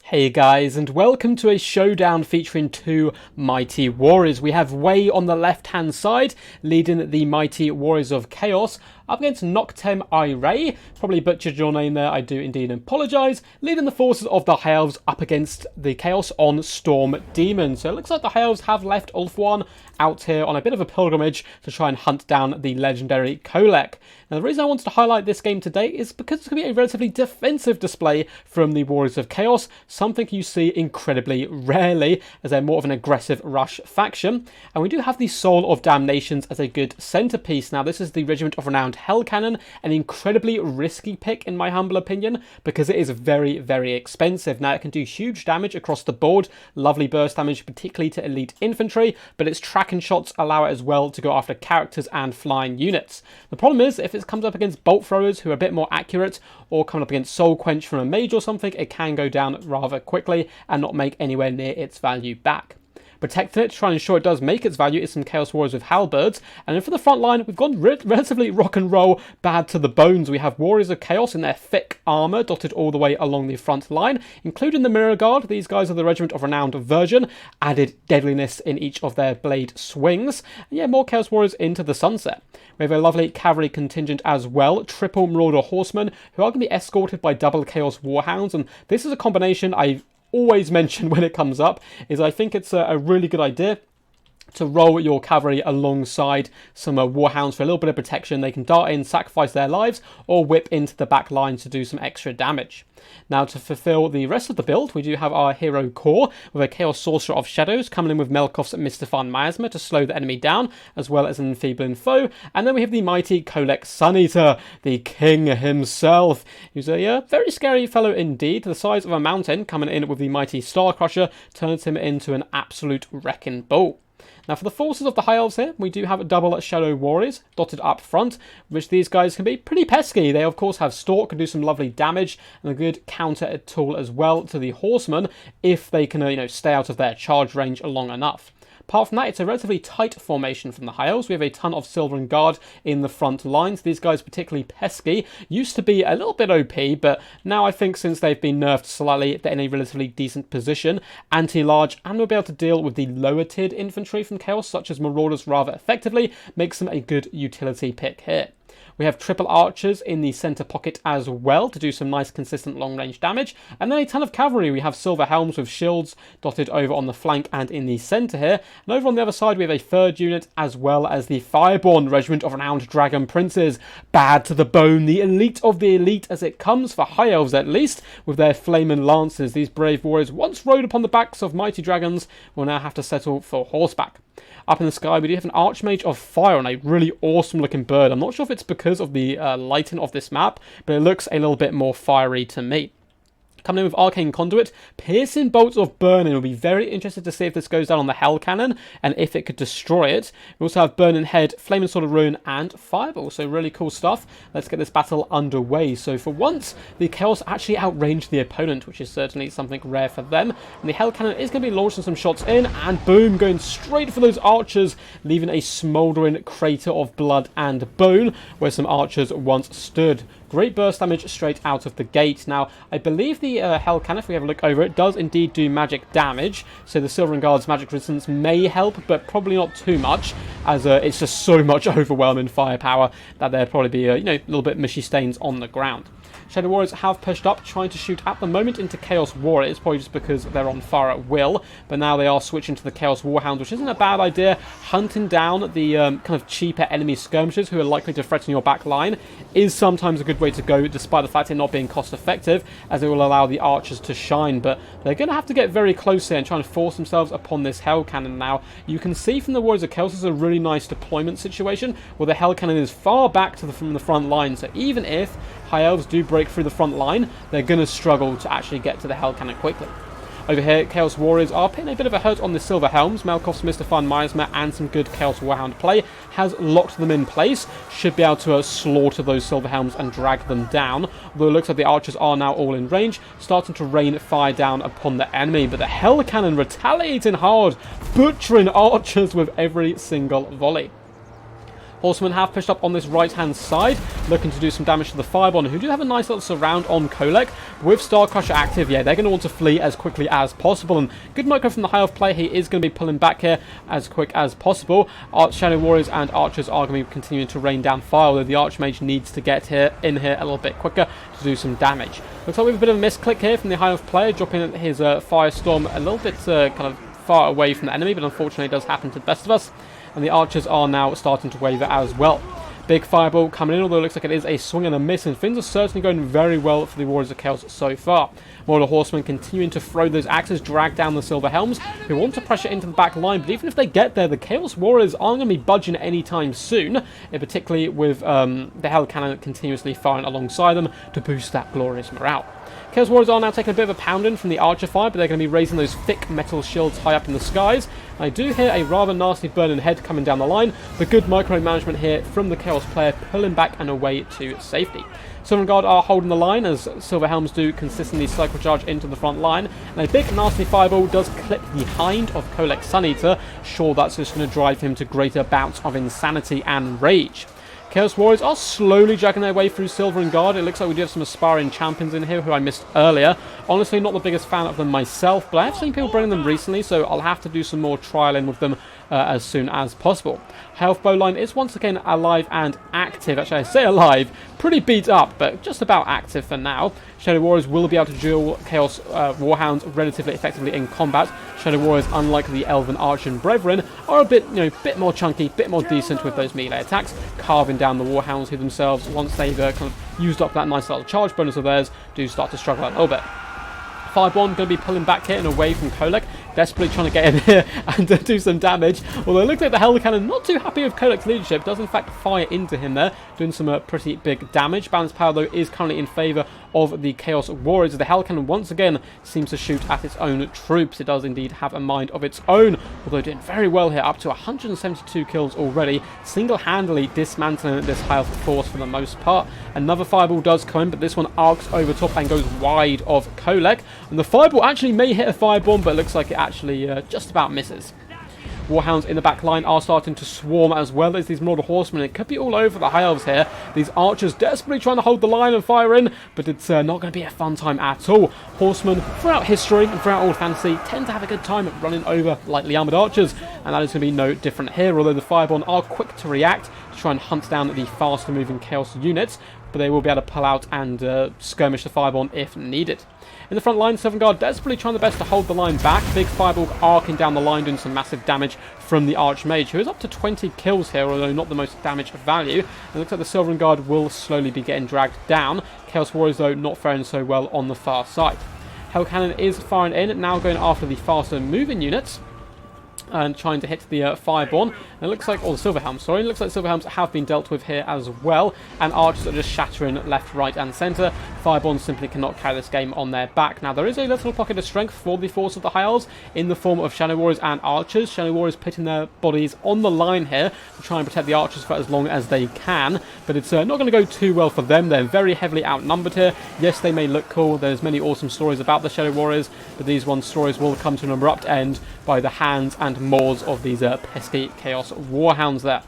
Hey guys, and welcome to a showdown featuring two mighty warriors. We have Wei on the left hand side, leading the mighty warriors of Chaos, up against Noctem Iray. Probably butchered your name there, I do indeed apologise. Leading the forces of the High Elves up against the Chaos on Storm Demon. So it looks like the High Elves have left Ulthuan out here on a bit of a pilgrimage to try and hunt down the legendary Kolek. Now the reason I wanted to highlight this game today is because it's going to be a relatively defensive display from the Warriors of Chaos, something you see incredibly rarely as they're more of an aggressive rush faction. And we do have the Soul of Damnations as a good centerpiece. Now this is the Regiment of Renowned Hell Cannon, an incredibly risky pick in my humble opinion because it is very, very expensive. Now it can do huge damage across the board, lovely burst damage particularly to elite infantry, but its tracking shots allow it as well to go after characters and flying units. The problem is if it comes up against bolt throwers who are a bit more accurate, or coming up against Soul Quench from a mage or something, it can go down rather quickly and not make anywhere near its value back. Protecting it to try and ensure it does make its value is some Chaos Warriors with halberds. And then for the front line, we've gone relatively rock and roll bad to the bones. We have Warriors of Chaos in their thick armour dotted all the way along the front line, including the Mirror Guard. These guys are the Regiment of Renowned version, added deadliness in each of their blade swings. And yeah, more Chaos Warriors into the sunset. We have a lovely cavalry contingent as well, triple Marauder Horsemen, who are going to be escorted by double Chaos Warhounds. And this is a combination I always mention when it comes up, is I think it's a really good idea to roll your cavalry alongside some warhounds for a little bit of protection. They can dart in, sacrifice their lives, or whip into the back line to do some extra damage. Now to fulfill the rest of the build, we do have our hero core with a Chaos Sorcerer of Shadows coming in with Melkoth's Mistafan Miasma to slow the enemy down, as well as an enfeebling foe. And then we have the mighty Kolek Suneater, the king himself, who's a very scary fellow indeed. The size of a mountain, coming in with the mighty Star Crusher, turns him into an absolute wrecking ball. Now for the forces of the High Elves here, we do have double Shadow Warriors dotted up front, which these guys can be pretty pesky. They of course have Stalk, can do some lovely damage, and a good counter tool as well to the Horsemen if they can stay out of their charge range long enough. Apart from that, it's a relatively tight formation from the High Elves. We have a ton of Silvern Guard in the front lines. These guys, particularly pesky, used to be a little bit OP, but now I think since they've been nerfed slightly, they're in a relatively decent position. Anti-large, and we'll be able to deal with the lower tiered infantry from Chaos, such as Marauders rather effectively, makes them a good utility pick here. We have triple archers in the centre pocket as well to do some nice consistent long range damage. And then a ton of cavalry. We have silver helms with shields dotted over on the flank and in the centre here. And over on the other side we have a third unit as well as the Fireborn Regiment of Renowned Dragon Princes. Bad to the bone, the elite of the elite as it comes for High Elves at least, with their flaming lances. These brave warriors once rode upon the backs of mighty dragons will now have to settle for horseback. Up in the sky, we do have an Archmage of Fire on a really awesome looking bird. I'm not sure if it's because of the lighting of this map, but it looks a little bit more fiery to me. Coming in with Arcane Conduit, Piercing Bolts of Burning. We'll be very interested to see if this goes down on the Hell Cannon and if it could destroy it. We also have Burning Head, Flaming Sword of Ruin, and Fireball. So really cool stuff. Let's get this battle underway. So for once, the Chaos actually outranged the opponent, which is certainly something rare for them. And the Hell Cannon is going to be launching some shots in, and boom, going straight for those archers, leaving a smouldering crater of blood and bone where some archers once stood. Great burst damage straight out of the gate. Now, I believe the Hell Cannon, if we have a look over it, does indeed do magic damage. So the Silvern Guard's magic resistance may help, but probably not too much, as it's just so much overwhelming firepower that there'll probably be a little bit mushy stains on the ground. Shadow Warriors have pushed up, trying to shoot at the moment into Chaos Warriors, probably just because they're on fire at will, but now they are switching to the Chaos Warhounds, which isn't a bad idea. Hunting down the kind of cheaper enemy skirmishers who are likely to threaten your back line is sometimes a good way to go, despite the fact it not being cost effective, as it will allow the archers to shine, but they're going to have to get very close here and try and force themselves upon this Hell Cannon now. You can see from the Warriors of Chaos, this is a really nice deployment situation, where the Hell Cannon is far back from the front line, so even if High Elves do break through the front line, they're going to struggle to actually get to the Hell Cannon quickly. Over here, Chaos Warriors are putting a bit of a hurt on the Silver Helms. Melkoth's Mistafan Miasma and some good Chaos Warhound play has locked them in place. Should be able to slaughter those Silver Helms and drag them down. Although it looks like the archers are now all in range, starting to rain fire down upon the enemy. But the Hell Cannon retaliating hard, butchering archers with every single volley. Horsemen have pushed up on this right-hand side, looking to do some damage to the Firebomb, who do have a nice little surround on Kolek. With Star Crusher active, yeah, they're going to want to flee as quickly as possible. And good micro from the High Elf player, he is going to be pulling back here as quick as possible. Shadow Warriors and Archers are going to be continuing to rain down fire, although the Archmage needs to get in here a little bit quicker to do some damage. Looks like we have a bit of a misclick here from the High Elf player, dropping his Firestorm a little bit kind of far away from the enemy, but unfortunately it does happen to the best of us. And the Archers are now starting to waver as well. Big Fireball coming in, although it looks like it is a swing and a miss, and things are certainly going very well for the Warriors of Chaos so far. More of the Horsemen continuing to throw those axes, drag down the Silver Helms, who want to pressure into the back line, but even if they get there, the Chaos Warriors aren't going to be budging anytime soon, particularly with the Hell Cannon continuously firing alongside them to boost that glorious morale. Chaos Warriors are now taking a bit of a pounding from the Archer fire, but they're going to be raising those thick metal shields high up in the skies. I do hear a rather nasty burning head coming down the line, but good micromanagement here from the Chaos player, pulling back and away to safety. Silver Guard are holding the line as Silver Helms do consistently cycle charge into the front line, and a big nasty fireball does clip behind of Kolek Suneater. Sure, that's just going to drive him to greater bouts of insanity and rage. Chaos Warriors are slowly dragging their way through Silver and Guard. It looks like we do have some aspiring champions in here who I missed earlier. Honestly, not the biggest fan of them myself, but I have seen people bring them recently, so I'll have to do some more trialing with them as soon as possible. Health Bowline is once again alive and active. Actually, I say alive, pretty beat up, but just about active for now. Shadow Warriors will be able to duel Chaos Warhounds relatively effectively in combat. Shadow Warriors, unlike the Elven Archer and Brethren, are a bit, bit more chunky, bit more decent with those melee attacks, carving down the Warhounds who themselves, once they've kind of used up that nice little charge bonus of theirs, do start to struggle a little bit. Firebomb going to be pulling back here and away from Kolek, desperately trying to get in here and do some damage. Although it looks like the Hell Cannon, not too happy with Kolek's leadership, does in fact fire into him there, doing some pretty big damage. Balance power, though, is currently in favour of the Chaos Warriors. The Hell Cannon once again seems to shoot at its own troops. It does indeed have a mind of its own, although doing very well here, up to 172 kills already, single-handedly dismantling this High Elf force for the most part. Another Fireball does come in, but this one arcs over top and goes wide of Kolek. And the Fireball actually may hit a Firebomb, but it looks like it actually just about misses. Warhounds in the back line are starting to swarm as well as these Marauder Horsemen. It could be all over the High Elves here. These Archers desperately trying to hold the line and fire in, but it's not going to be a fun time at all. Horsemen, throughout history and throughout Old Fantasy, tend to have a good time at running over lightly armoured Archers, and that is going to be no different here, although the Fireborn are quick to react to try and hunt down the faster moving Chaos units, but they will be able to pull out and skirmish the Fireborn if needed. In the front line, Southern Guard desperately trying their best to hold the line back. Big Fireball arcing down the line, doing some massive damage from the Archmage, who is up to 20 kills here, although not the most damage value. It looks like the Silver Guard will slowly be getting dragged down. Chaos Warriors, though, not faring so well on the far side. Hell Cannon is firing in, now going after the faster moving units and trying to hit the Fireborn. And it looks like, or the Silver Helms, sorry, it looks like Silver Helms have been dealt with here as well, and Archers are just shattering left, right and centre. Fireborn simply cannot carry this game on their back. Now, there is a little pocket of strength for the force of the High Elves in the form of Shadow Warriors and Archers. Shadow Warriors pitting their bodies on the line here to try and protect the Archers for as long as they can, but it's not going to go too well for them. They're very heavily outnumbered here. Yes, they may look cool, there's many awesome stories about the Shadow Warriors, but these stories will come to an abrupt end by the hands and maws of these pesky Chaos Warhounds there.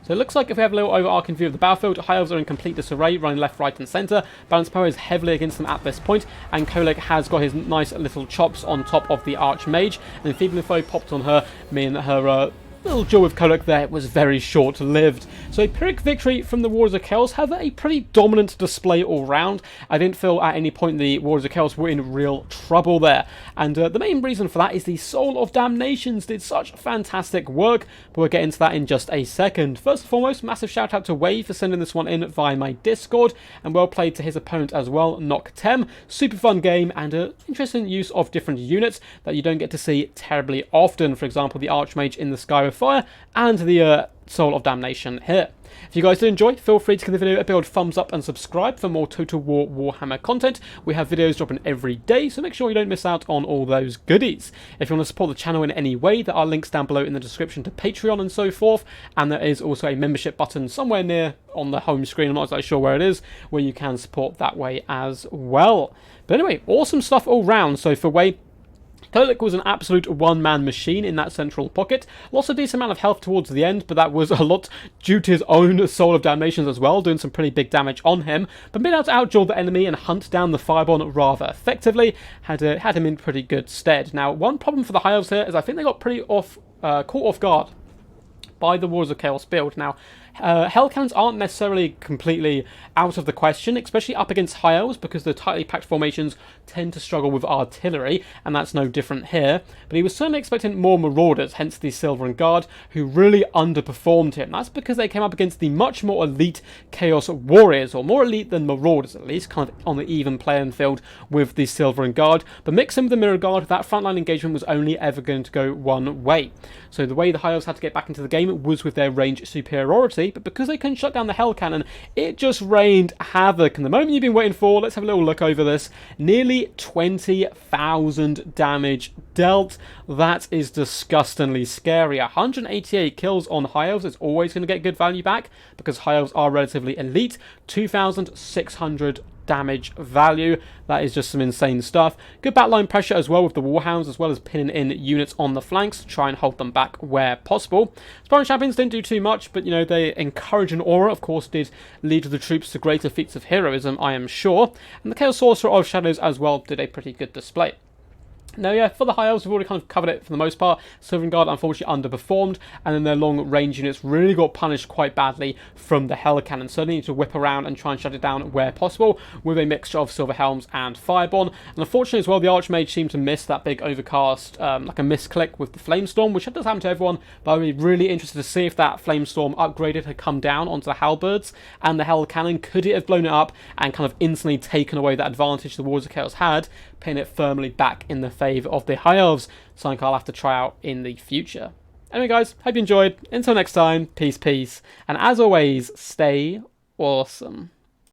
So it looks like if we have a little overarching view of the battlefield, High Elves are in complete disarray, running left, right and centre. Balance power is heavily against them at this point, and Kolek has got his nice little chops on top of the Archmage, and Feeble Foe popped on her, meaning that her little duel with Kolek there was very short-lived. So a Pyrrhic victory from the Warriors of Chaos, have a pretty dominant display all round. I didn't feel at any point the Warriors of Chaos were in real trouble there. And the main reason for that is the Soul of Damnations did such fantastic work, but we'll get into that in just a second. First and foremost, massive shout out to Wave for sending this one in via my Discord, and well played to his opponent as well, Noctem. Super fun game and an interesting use of different units that you don't get to see terribly often. For example, the Archmage in the Sky with Fire and the Soul of Damnation here. If you guys did enjoy, feel free to give the video a big old thumbs up and subscribe for more Total War Warhammer content. We have videos dropping every day, so make sure you don't miss out on all those goodies. If you want to support the channel in any way, there are links down below in the description to Patreon and so forth, and there is also a membership button somewhere near on the home screen, I'm not exactly sure where it is, where you can support that way as well. But anyway, awesome stuff all round. So for Wade, Perlick was an absolute one-man machine in that central pocket. Lost a decent amount of health towards the end, but that was a lot due to his own Soul of Damnation as well, doing some pretty big damage on him. But being able to outduel the enemy and hunt down the Firebomb rather effectively had him in pretty good stead. Now, one problem for the High Elves here is I think they got pretty caught off guard by the Warriors of Chaos build. Now, Hell Cannons aren't necessarily completely out of the question, especially up against High Elves, because the tightly packed formations tend to struggle with artillery, and that's no different here. But he was certainly expecting more Marauders, hence the Silver and Guard, who really underperformed him. That's because they came up against the much more elite Chaos Warriors, or more elite than Marauders at least, kind of on the even playing field with the Silver and Guard. But mix in with the Mirror Guard, that frontline engagement was only ever going to go one way. So the way the High Elves had to get back into the game was with their range superiority, but because they couldn't shut down the Hell Cannon, it just rained havoc. And the moment you've been waiting for, let's have a little look over this. Nearly 20,000 damage dealt. That is disgustingly scary. 188 kills on High Elves is always going to get good value back, because High Elves are relatively elite. 2,600 damage value. That is just some insane stuff. Good backline pressure as well with the Warhounds, as well as pinning in units on the flanks to try and hold them back where possible. Sparring Champions didn't do too much, but you know, they encourage an aura, of course, did lead the troops to greater feats of heroism, I am sure. And the Chaos Sorcerer of Shadows as well did a pretty good display. Now, yeah, for the High Elves, we've already kind of covered it for the most part. Silver and Guard unfortunately underperformed, and then their long-range units really got punished quite badly from the Hell Cannon. So they need to whip around and try and shut it down where possible with a mixture of Silver Helms and Firebomb. And unfortunately as well, the Archmage seemed to miss that big overcast, like a misclick with the Flamestorm, which does happen to everyone, but I'd be really interested to see if that Flamestorm upgraded had come down onto the Halberds and the Hell Cannon. Could it have blown it up and kind of instantly taken away that advantage the Warriors of Chaos had, pinning it firmly back in the favour of the High Elves, something I'll have to try out in the future. Anyway guys, hope you enjoyed. Until next time, peace, and as always, stay awesome.